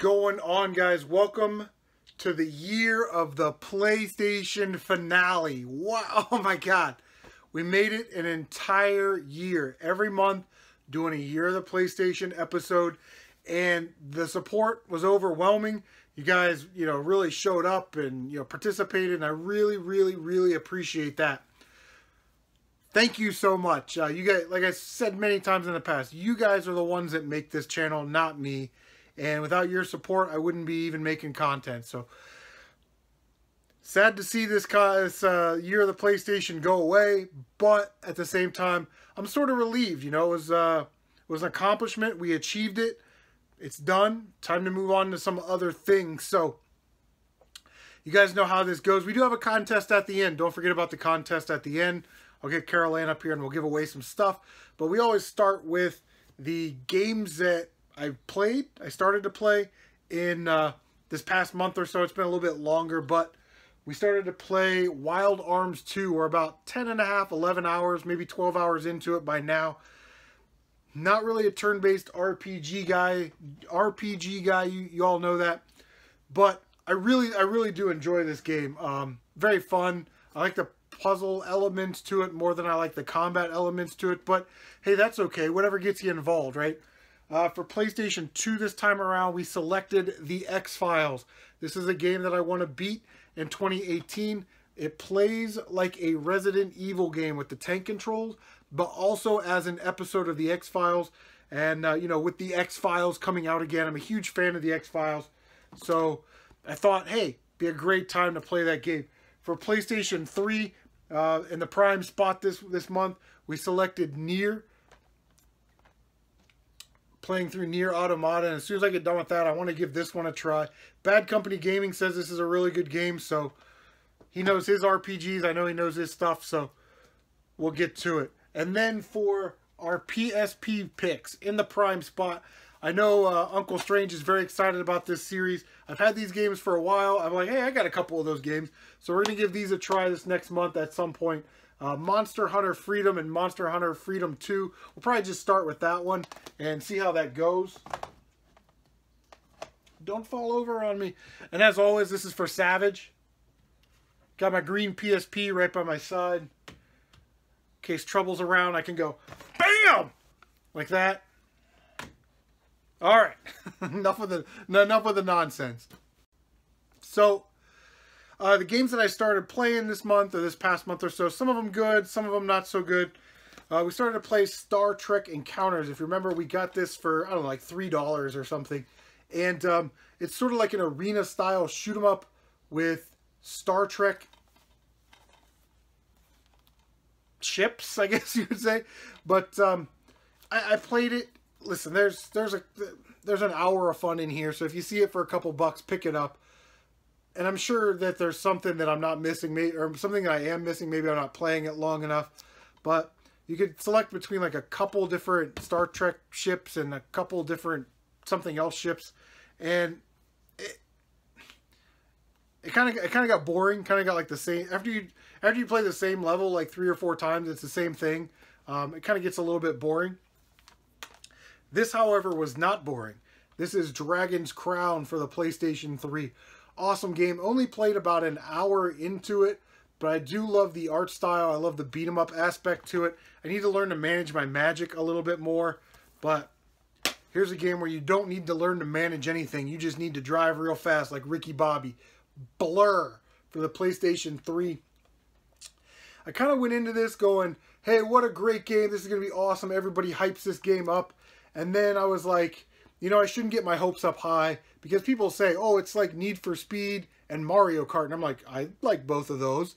going on, guys? Welcome to the year of the PlayStation finale. Wow, oh my God. We made it an entire year. Every month doing a year of the PlayStation episode, and the support was overwhelming. You guys, really showed up and, participated, and I really appreciate that. Thank you so much. You guys, like I said many times in the past, you guys are the ones that make this channel, not me. And without your support, I wouldn't be even making content. So, sad to see this year of the PlayStation go away. But at the same time, I'm sort of relieved. It was an accomplishment. We achieved it. It's done. Time to move on to some other things. So, you guys know how this goes. We do have a contest at the end. Don't forget about the contest at the end. I'll get Carol Ann up here and we'll give away some stuff. But we always start with the games that I started to play in this past month or so. It's been a little bit longer, but we started to play Wild Arms 2. We're about 10 and a half, 11 hours, maybe 12 hours into it by now. Not really a turn-based RPG guy. You all know that. But I really do enjoy this game. Very fun. I like the puzzle elements to it more than I like the combat elements to it. But hey, that's okay. Whatever gets you involved, right? For PlayStation 2 this time around, we selected The X-Files. This is a game that I want to beat in 2018. It plays like a Resident Evil game with the tank controls, but also as an episode of The X-Files. And, with The X-Files coming out again, I'm a huge fan of The X-Files. So I thought, hey, be a great time to play that game. For PlayStation 3, in the prime spot this month, we selected Nier. Playing through Nier Automata, and as soon as I get done with that, I want to give this one a try. Bad Company Gaming says this is a really good game, so he knows his RPGs. I know he knows his stuff, so we'll get to it. And then for our PSP picks in the prime spot, I know Uncle Strange is very excited about this series. I've had these games for a while. I'm like, hey, I got a couple of those games, so we're going to give these a try this next month at some point. Monster Hunter Freedom and Monster Hunter Freedom 2. We'll probably just start with that one and see how that goes. Don't fall over on me. And as always, this is for Savage. Got my green PSP right by my side. In case trouble's around, I can go BAM! Like that. Alright. enough with the nonsense. So, the games that I started playing this month, or this past month or so, some of them good, some of them not so good. We started to play Star Trek Encounters. If you remember, we got this for, I don't know, like $3 or something. And it's sort of like an arena-style shoot-'em-up with Star Trek ships, I guess you would say. But I played it. Listen, there's an hour of fun in here, so if you see it for a couple bucks, pick it up. And I'm sure that there's something that I'm not missing, or something that I am missing. Maybe I'm not playing it long enough. But you could select between like a couple different Star Trek ships and a couple different something else ships, and it kind of got boring. Kind of got like the same after you play the same level like 3 or 4 times. It's the same thing. It kind of gets a little bit boring. This, however, was not boring. This is Dragon's Crown for the PlayStation 3. Awesome game. Only played about an hour into it, but I do love the art style. I love the beat 'em up aspect to it. I need to learn to manage my magic a little bit more, but here's a game where you don't need to learn to manage anything. You just need to drive real fast like Ricky Bobby. Blur for the PlayStation 3. I kind of went into this going, hey, what a great game. This is going to be awesome. Everybody hypes this game up. And then I was like, I shouldn't get my hopes up high, because people say, oh, it's like Need for Speed and Mario Kart. And I'm like, I like both of those.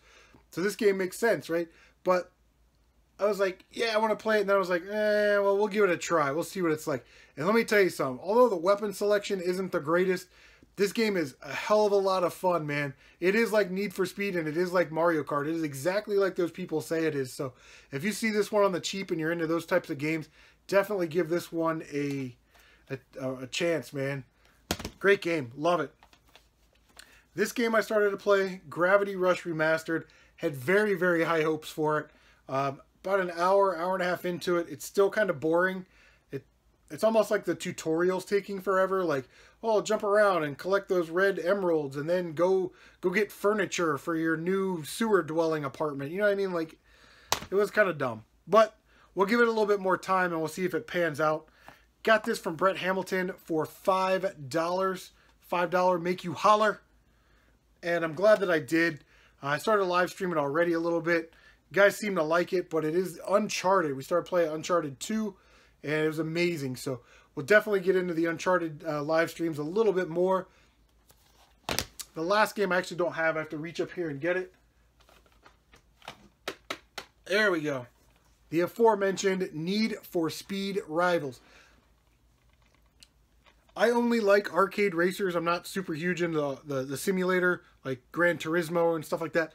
So this game makes sense, right? But I was like, yeah, I want to play it. And then I was like, well, we'll give it a try. We'll see what it's like. And let me tell you something. Although the weapon selection isn't the greatest, this game is a hell of a lot of fun, man. It is like Need for Speed and it is like Mario Kart. It is exactly like those people say it is. So if you see this one on the cheap and you're into those types of games, definitely give this one a chance, man. Great game. Love it. This game I started to play, Gravity Rush Remastered, had very high hopes for it. About an hour and a half into it, it's still kind of boring. it's almost like the tutorial's taking forever. Like, oh, jump around and collect those red emeralds, and then go get furniture for your new sewer dwelling apartment. You know what I mean? Like, it was kind of dumb. But we'll give it a little bit more time, and we'll see if it pans out. Got this from Brett Hamilton for $5. $5 make you holler. And I'm glad that I did. I started live streaming already a little bit. You guys seem to like it, but it is Uncharted. We started playing Uncharted 2, and it was amazing. So we'll definitely get into the Uncharted live streams a little bit more. The last game I actually don't have. I have to reach up here and get it. There we go. The aforementioned Need for Speed Rivals. I only like arcade racers. I'm not super huge into the simulator, like Gran Turismo and stuff like that.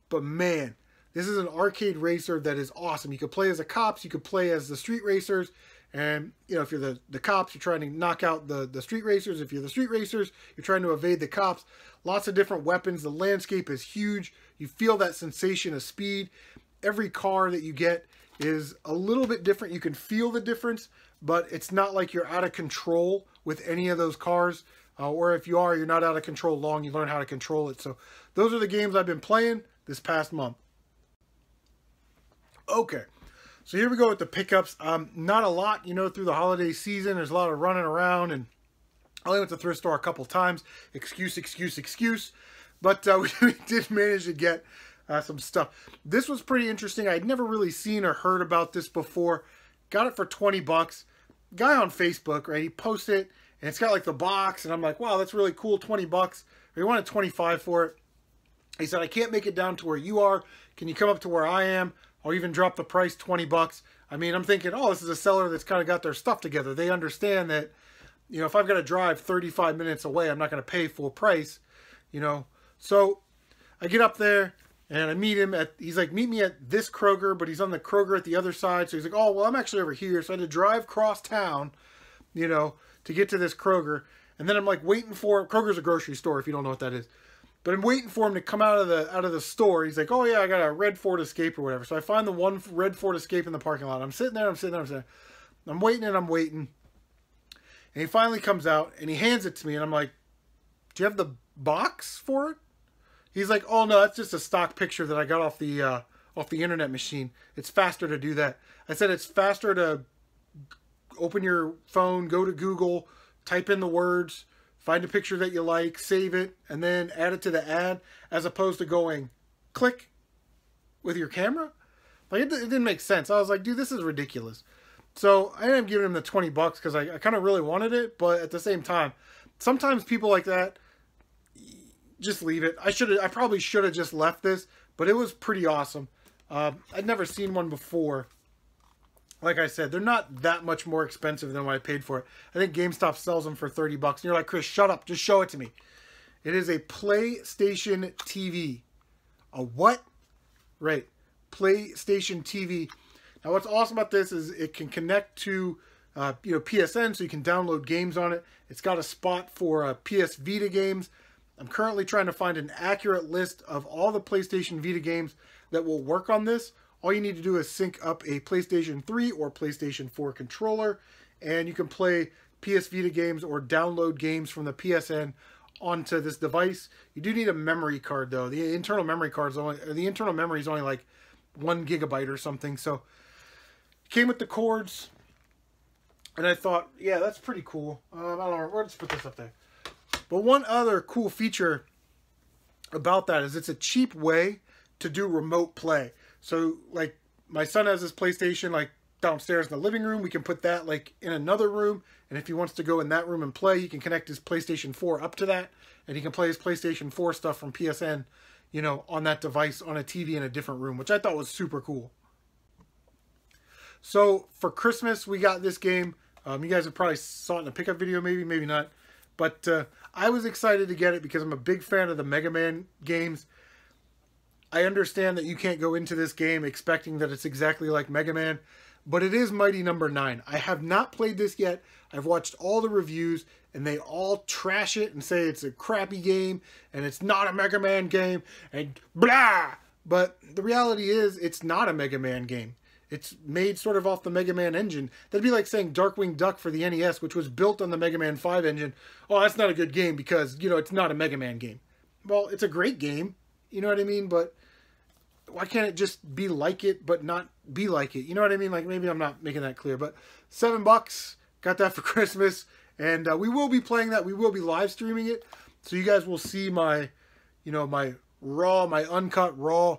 But man, this is an arcade racer that is awesome. You could play as the cops. You could play as the street racers. And, you know, if you're the cops, you're trying to knock out the street racers. If you're the street racers, you're trying to evade the cops. Lots of different weapons. The landscape is huge. You feel that sensation of speed. Every car that you get is a little bit different. You can feel the difference, but it's not like you're out of control with any of those cars. Or if you are, you're not out of control long. You learn how to control it. So those are the games I've been playing this past month. Okay, so here we go with the pickups. Not a lot, you know, through the holiday season. There's a lot of running around, and I only went to the thrift store a couple times. Excuse. But we did manage to get some stuff. This was pretty interesting. I'd never really seen or heard about this before. Got it for 20 bucks. Guy on Facebook, right? He posted it, and it's got like the box, and I'm like, wow, that's really cool, 20 bucks. He wanted 25 for it. He said, I can't make it down to where you are. Can you come up to where I am? I'll even drop the price 20 bucks. I mean, I'm thinking, oh, this is a seller that's kind of got their stuff together. They understand that, you know, if I've got to drive 35 minutes away, I'm not going to pay full price, you know. So I get up there, and I meet him at, he's like, meet me at this Kroger, but he's on the Kroger at the other side. So he's like, oh, well, I'm actually over here. So I had to drive across town, you know, to get to this Kroger. And then I'm like waiting for, Kroger's a grocery store if you don't know what that is. But I'm waiting for him to come out of the store. He's like, oh yeah, I got a red Ford Escape or whatever. So I find the one red Ford Escape in the parking lot. I'm sitting there, I'm waiting and I'm waiting. And he finally comes out and he hands it to me. And I'm like, do you have the box for it? He's like, oh no, that's just a stock picture that I got off the internet machine. It's faster to do that. I said it's faster to open your phone, go to Google, type in the words, find a picture that you like, save it, and then add it to the ad, as opposed to going click with your camera. Like, it didn't make sense. I was like, dude, this is ridiculous. So I ended up giving him the 20 bucks because I kind of really wanted it, but at the same time, sometimes people like that, just leave it. I probably should have just left this, but it was pretty awesome. I'd never seen one before. Like I said, they're not that much more expensive than what I paid for it. I think GameStop sells them for 30 bucks. And you're like, Chris, shut up. Just show it to me. It is a PlayStation TV. A what? Right. PlayStation TV. Now, what's awesome about this is it can connect to PSN, so you can download games on it. It's got a spot for PS Vita games. I'm currently trying to find an accurate list of all the PlayStation Vita games that will work on this. All you need to do is sync up a PlayStation 3 or PlayStation 4 controller, and you can play PS Vita games or download games from the PSN onto this device. You do need a memory card though. The internal memory is only like 1 gigabyte or something. So it came with the cords, and I thought, yeah, that's pretty cool. I don't know, let's put this up there. But one other cool feature about that is it's a cheap way to do remote play. So, like, my son has his PlayStation, like, downstairs in the living room. We can put that, like, in another room. And if he wants to go in that room and play, he can connect his PlayStation 4 up to that. And he can play his PlayStation 4 stuff from PSN, you know, on that device, on a TV in a different room, which I thought was super cool. So, for Christmas, we got this game. You guys have probably saw it in a pickup video, maybe not. But I was excited to get it because I'm a big fan of the Mega Man games. I understand that you can't go into this game expecting that it's exactly like Mega Man, but it is Mighty Number 9. I have not played this yet. I've watched all the reviews, and they all trash it and say it's a crappy game, and it's not a Mega Man game, and blah! But the reality is, it's not a Mega Man game. It's made sort of off the Mega Man engine. That'd be like saying Darkwing Duck for the NES, which was built on the Mega Man 5 engine. Oh, that's not a good game because, you know, it's not a Mega Man game. Well, it's a great game. You know what I mean? But why can't it just be like it, but not be like it? You know what I mean? Like, maybe I'm not making that clear. But $7, got that for Christmas. And we will be playing that. We will be live streaming it. So you guys will see my, you know, my uncut raw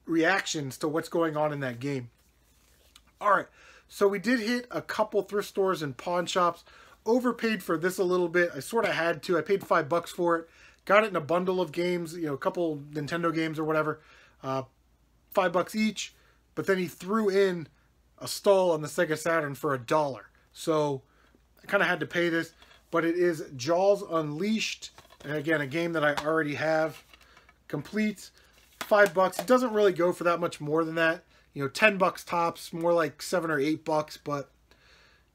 reactions to what's going on in that game. All right, so we did hit a couple thrift stores and pawn shops. Overpaid for this a little bit. I sort of had to. I paid $5 for it. Got it in a bundle of games, you know, a couple Nintendo games or whatever. $5 each. But then he threw in a stall on the Sega Saturn for $1. So I kind of had to pay this. But it is Jaws Unleashed. And again, a game that I already have complete. $5. It doesn't really go for that much more than that. You know, $10 tops, more like $7 or $8. But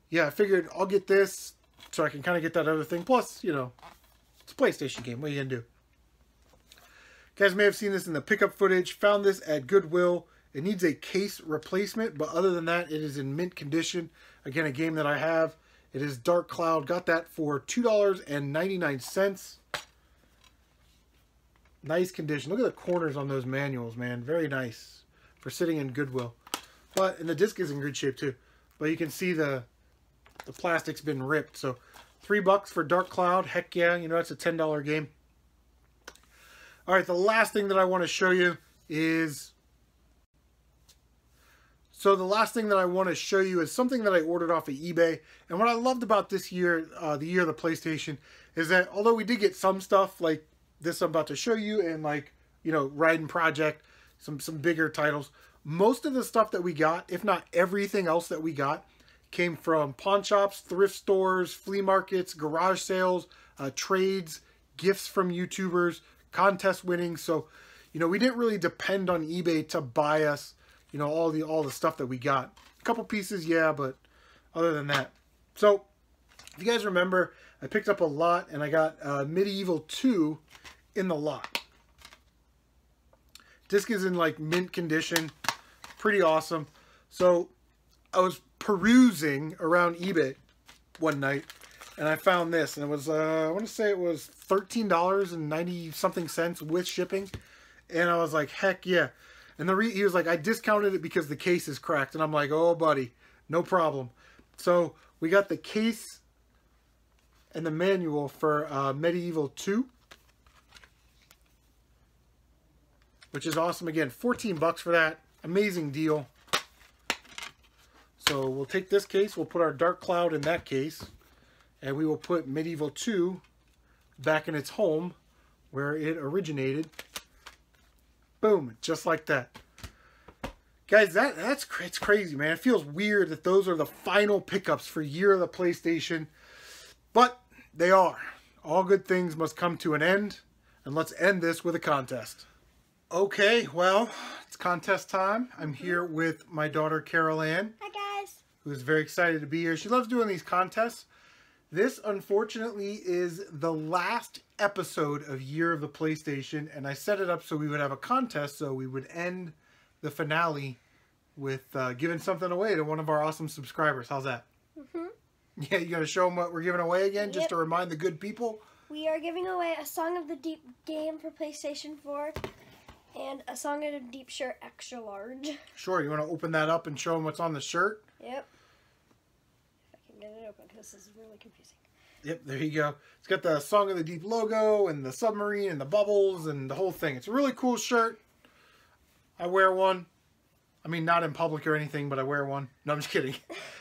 yeah, I figured I'll get this so I can kind of get that other thing. Plus, you know, it's a PlayStation game. What are you gonna do? You guys may have seen this in the pickup footage. Found this at Goodwill. It needs a case replacement, but other than that, it is in mint condition. Again, a game that I have. It is Dark Cloud. Got that for $2.99. Nice condition. Look at the corners on those manuals, man. Very nice for sitting in Goodwill. And the disc is in good shape too. But you can see the plastic's been ripped. So $3 for Dark Cloud. Heck yeah, you know, that's a $10 game. All right, the last thing that I want to show you is... So the last thing that I want to show you is something that I ordered off of eBay. And what I loved about this year, the year of the PlayStation, is that although we did get some stuff like this I'm about to show you, and like, you know, Raiden Project, some bigger titles, most of the stuff that we got, if not everything else that we got, came from pawn shops, thrift stores, flea markets, garage sales, trades, gifts from YouTubers, contest winnings. So, you know, we didn't really depend on eBay to buy us, you know, all the stuff that we got. A couple pieces, yeah, but other than that. So, if you guys remember, I picked up a lot, and I got Medieval 2 in the lot. Disc is in like mint condition. Pretty awesome. So, I was perusing around eBay one night, and I found this, and it was, I want to say it was $13.90 something cents with shipping, and I was like, heck yeah. And he was like, I discounted it because the case is cracked. And I'm like, oh, buddy, no problem. So we got the case and the manual for Medieval 2, which is awesome. Again, $14 for that. Amazing deal. So we'll take this case. We'll put our Dark Cloud in that case. And we will put Medieval 2 back in its home where it originated. Boom, just like that. Guys, it's crazy, man. It feels weird that those are the final pickups for Year of the PlayStation. But they are. All good things must come to an end. And let's end this with a contest. Okay, well, it's contest time. I'm here with my daughter, Carol Ann. Hi, guys. Who's very excited to be here. She loves doing these contests. This, unfortunately, is the last episode of Year of the PlayStation, and I set it up so we would have a contest, so we would end the finale with giving something away to one of our awesome subscribers. How's that? Mm-hmm. Yeah, you got to show them what we're giving away again, just to remind the good people? We are giving away a Song of the Deep game for PlayStation 4, and a Song of the Deep shirt extra large. Sure, you want to open that up and show them what's on the shirt? Yep. Get it open because this is really confusing. Yep, there you go. It's got the Song of the Deep logo and the submarine and the bubbles and the whole thing. It's a really cool shirt. I wear one. I mean, not in public or anything, but I wear one. No, I'm just kidding.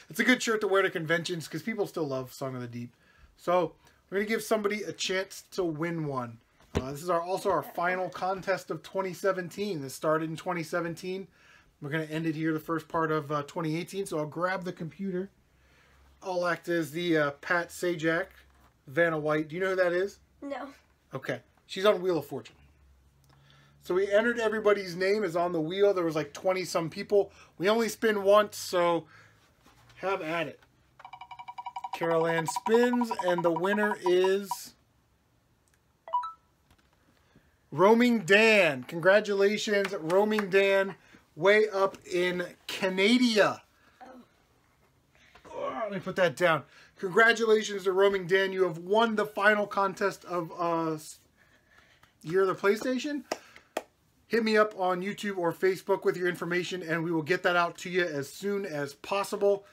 It's a good shirt to wear to conventions because people still love Song of the Deep. So we're going to give somebody a chance to win one. This is also our final contest of 2017. This started in 2017. We're going to end it here the first part of 2018. So I'll grab the computer. I'll act as the Pat Sajak, Vanna White. Do you know who that is? No. Okay. She's on Wheel of Fortune. So we entered everybody's name is on the wheel. There was like 20-some people. We only spin once, so have at it. Carol Ann spins, and the winner is Roaming Dan. Congratulations, Roaming Dan way up in Canada. Oh, let me put that down. Congratulations to Roaming Dan. You have won the final contest of Year of the PlayStation. Hit me up on YouTube or Facebook with your information, and we will get that out to you as soon as possible.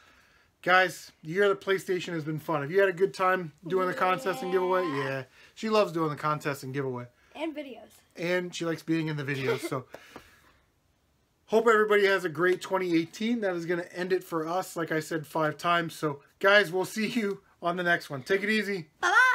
Guys, Year of the PlayStation has been fun. Have you had a good time doing the contest and giveaway? Yeah. She loves doing the contest and giveaway. And videos. And she likes being in the videos. So, hope everybody has a great 2018. That is going to end it for us, like I said 5 times. So, guys, we'll see you on the next one. Take it easy. Bye-bye.